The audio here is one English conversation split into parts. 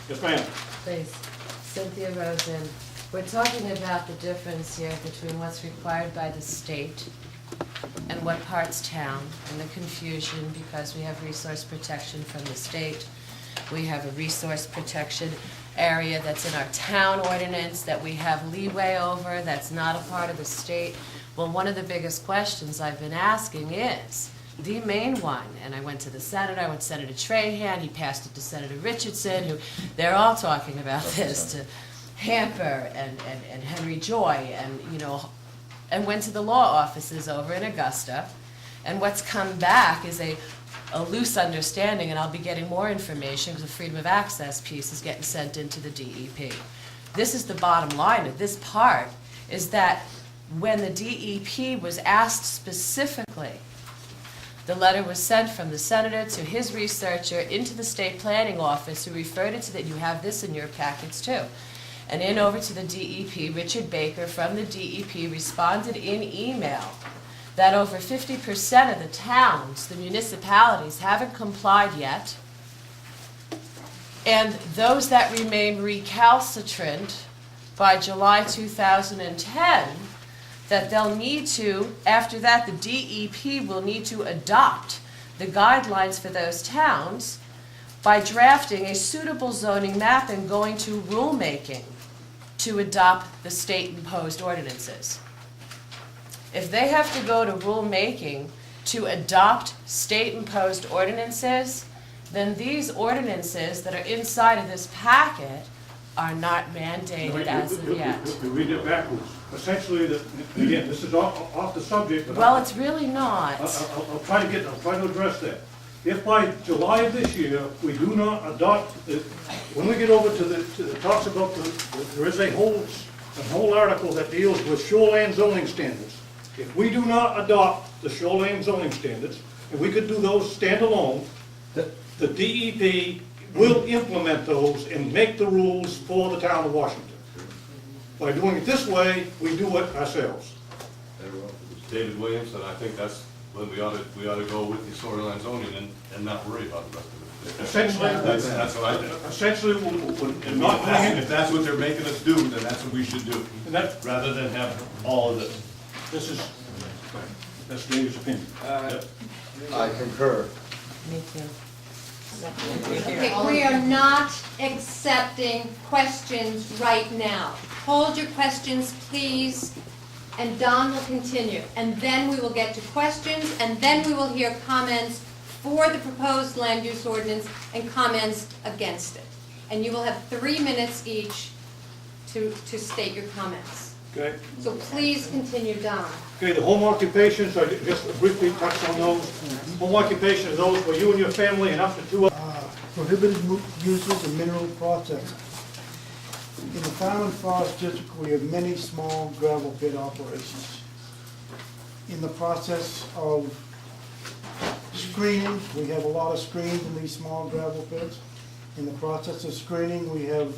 Yes, ma'am. Please. Cynthia Rosen. We're talking about the difference here between what's required by the state and what part's town, and the confusion because we have resource protection from the state. We have a resource protection area that's in our town ordinance that we have leeway over, that's not a part of the state. Well, one of the biggest questions I've been asking is, the main one, and I went to the senator, I went to Senator Trahan, he passed it to Senator Richardson, who, they're all talking about this, to Hamper and Henry Joy, and, you know, and went to the law offices over in Augusta, and what's come back is a loose understanding, and I'll be getting more information because the freedom of access piece is getting sent into the DEP. This is the bottom line of this part, is that when the DEP was asked specifically, the letter was sent from the senator to his researcher into the state planning office, who referred it to that. You have this in your packets too. And in over to the DEP, Richard Baker from the DEP responded in email that over 50% of the towns, the municipalities, haven't complied yet. And those that remain recalcitrant by July 2010, that they'll need to, after that, the DEP will need to adopt the guidelines for those towns by drafting a suitable zoning map and going to rulemaking to adopt the state-imposed ordinances. If they have to go to rulemaking to adopt state-imposed ordinances, then these ordinances that are inside of this packet are not mandated as of yet. You read it backwards. Essentially, again, this is off the subject. But Well, it's really not. I'll try to address that. If by July of this year, we do not adopt, when we get over to the talks about, there is a whole article that deals with shoreline zoning standards. If we do not adopt the shoreline zoning standards, and we could do those standalone, the DEP will implement those and make the rules for the town of Washington. By doing it this way, we do it ourselves. David Williams, and I think that's when we ought to go with the shoreline zoning and not worry about the rest of it. Essentially, That's what I think. essentially, we're not doing If it. that's what they're making us do, then that's what we should do, And that, rather than have all of this. this is, that's David's opinion. I concur. Me too. Okay, we are not accepting questions right now. Hold your questions, please, and Don will continue. And then we will get to questions, and then we will hear comments for the proposed land use ordinance and comments against it. And you will have 3 minutes each to state your comments. Okay? So please continue, Don. Okay, the home occupations, I just briefly touched on those. Home occupation are those where you and your family and up to two prohibited uses and mineral processing. In the Farm and Forest District, we have many small gravel pit operations. In the process of screening, we have a lot of screens in these small gravel pits. In the process of screening, we have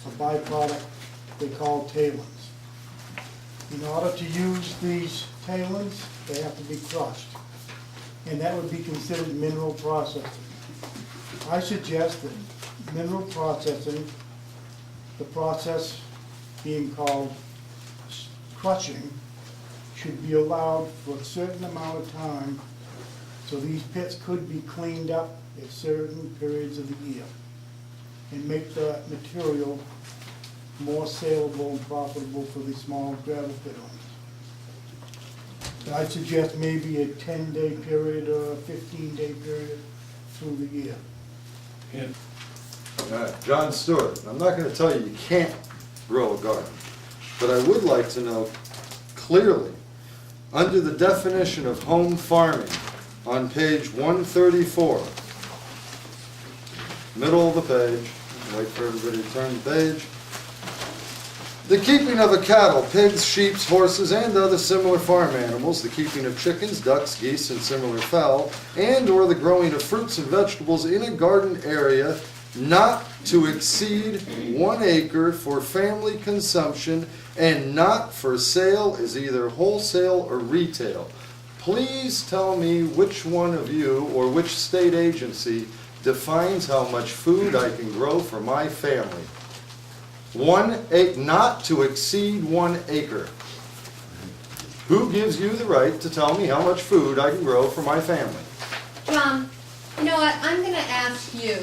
a byproduct they call tailings. In order to use these tailings, they have to be crushed, and that would be considered mineral processing. I suggest that mineral processing, the process being called crushing, should be allowed for a certain amount of time so these pits could be cleaned up at certain periods of the year and make the material more saleable and profitable for the small gravel pit owners. I suggest maybe a 10-day period or a 15-day period through the year. And John Stewart, I'm not going to tell you can't grow a garden, but I would like to know clearly, under the definition of home farming, on page 134, middle of the page, wait for everybody to turn the page, the keeping of a cattle, pigs, sheep, horses, and other similar farm animals, the keeping of chickens, ducks, geese, and similar fowl, and or the growing of fruits and vegetables in a garden area not to exceed 1 acre for family consumption and not for sale is either wholesale or retail. Please tell me which one of you or which state agency defines how much food I can grow for my family. Not to exceed 1 acre. Who gives you the right to tell me how much food I can grow for my family? John, you know what, I'm gonna ask you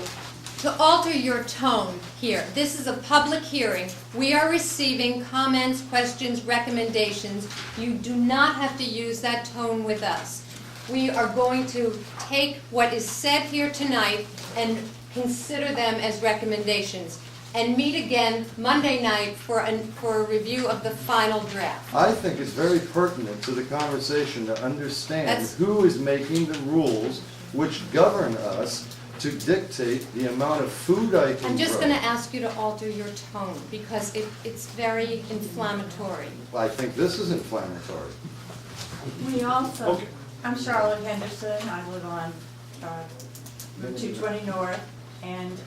to alter your tone here. This is a public hearing. We are receiving comments, questions, recommendations. You do not have to use that tone with us. We are going to take what is said here tonight and consider them as recommendations, and meet again Monday night for a review of the final draft. I think it's very pertinent to the conversation to understand That's- who is making the rules which govern us to dictate the amount of food I can grow. I'm just gonna ask you to alter your tone, because it's very inflammatory. I think this is inflammatory. We also, Okay. I'm Charlotte Henderson, I live on Route 220 North, and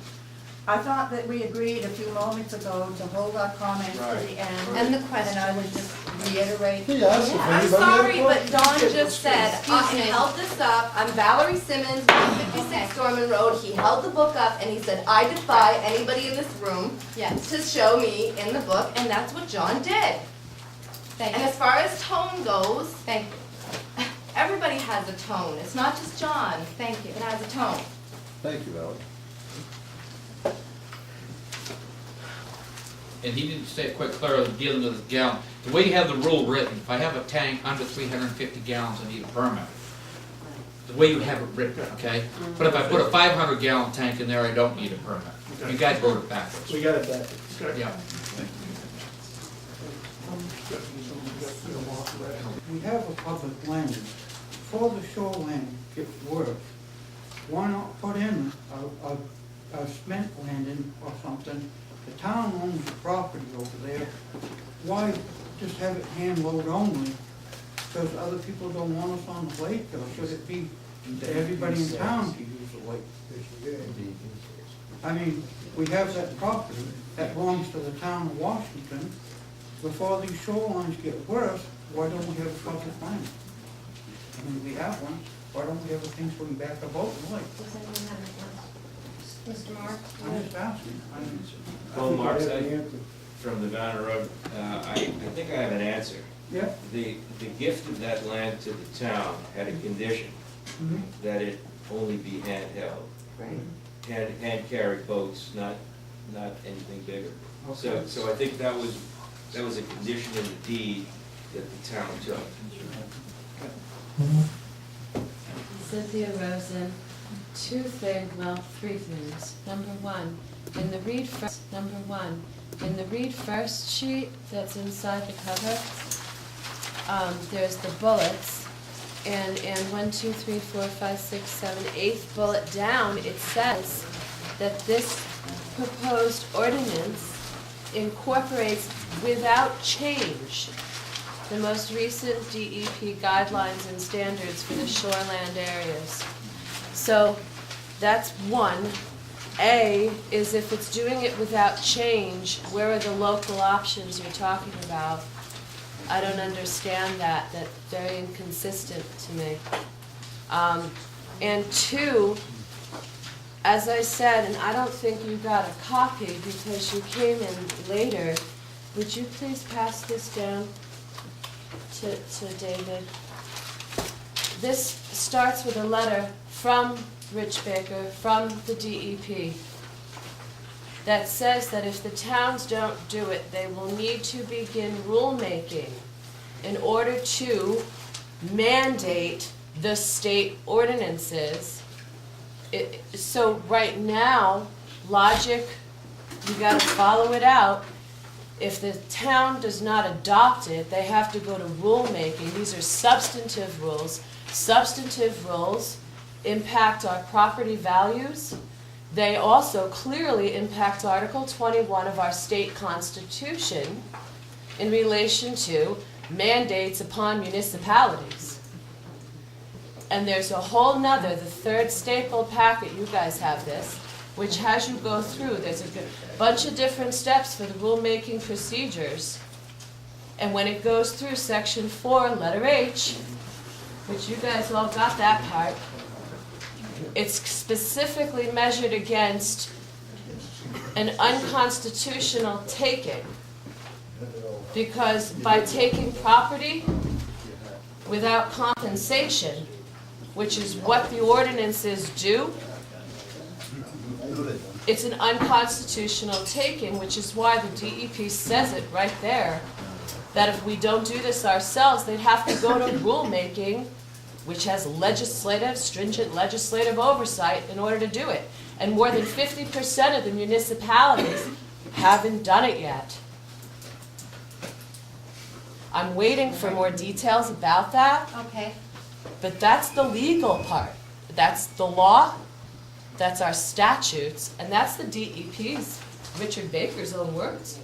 I thought that we agreed a few moments ago to hold our comments to the end. And the And I would just reiterate. He asked if I'm anybody had a sorry, but question. Don just said, Excuse me. he held this up, I'm Valerie Simmons, 156 Dorman Road, he held the book up and he said, I defy anybody in this room Yes, to show me in the book, and that's what John did. thank And you, as far as tone goes, thank you, everybody has a tone, it's not just John thank you. that has a tone. Thank you, Valerie. And he didn't say it quite clear dealing with the gallon. The way you have the rule written, if I have a tank under 350 gallons, I need a permit. The way you have it written, okay? But if I put a 500 gallon tank in there, I don't need a permit. You guys wrote it backwards. We got it back. Yeah. We have a public land. Before the shoreline gets worse, why not put in a cement landing or something? The town owns the property over there. Why just have it hand load only? Because other people don't want us on the lake, or should it be to everybody in town to use the lake? I mean, we have that property that belongs to the town of Washington. Before these shorelines get worse, why don't we have a public land? I mean, we have one, why don't we have a thing so we can back a boat in the lake? Does anyone have any questions? Mr. Mark? I'm just asking. Well, Mark, from the Vanna Road, I think I have an answer. Yeah. The gift of that land to the town had a condition Mhm. that it only be handheld. Hand carry boats, not anything bigger. Okay. So I think that was a condition in the deed that the town took. Cynthia Rosen, three things. Number one, in the read first sheet that's inside the cover, there's the bullets, and 1, 2, 3, 4, 5, 6, 7, 8th bullet down, it says that this proposed ordinance incorporates without change the most recent DEP guidelines and standards for the shoreland areas. So that's one. A is if it's doing it without change, where are the local options you're talking about? I don't understand that. That's very inconsistent to me. And two, as I said, and I don't think you got a copy because you came in later, would you please pass this down to David? This starts with a letter from Rich Baker, from the DEP, that says that if the towns don't do it, they will need to begin rulemaking in order to mandate the state ordinances. So right now, logic, you gotta follow it out. If the town does not adopt it, they have to go to rulemaking. These are substantive rules. Substantive rules impact our property values. They also clearly impact Article 21 of our state constitution in relation to mandates upon municipalities. And there's a whole nother, the third staple packet, you guys have this, which has you go through, there's a bunch of different steps for the rulemaking procedures. And when it goes through section 4, letter H, which you guys all got that part, It's specifically measured against an unconstitutional taking. Because by taking property without compensation, which is what the ordinances do, it's an unconstitutional taking, which is why the DEP says it right there, that if we don't do this ourselves, they'd have to go to rulemaking, which has stringent legislative oversight in order to do it. And more than 50% of the municipalities haven't done it yet. I'm waiting for more details about that, Okay, but that's the legal part. That's the law, that's our statutes, and that's the DEP's, Richard Baker's own words.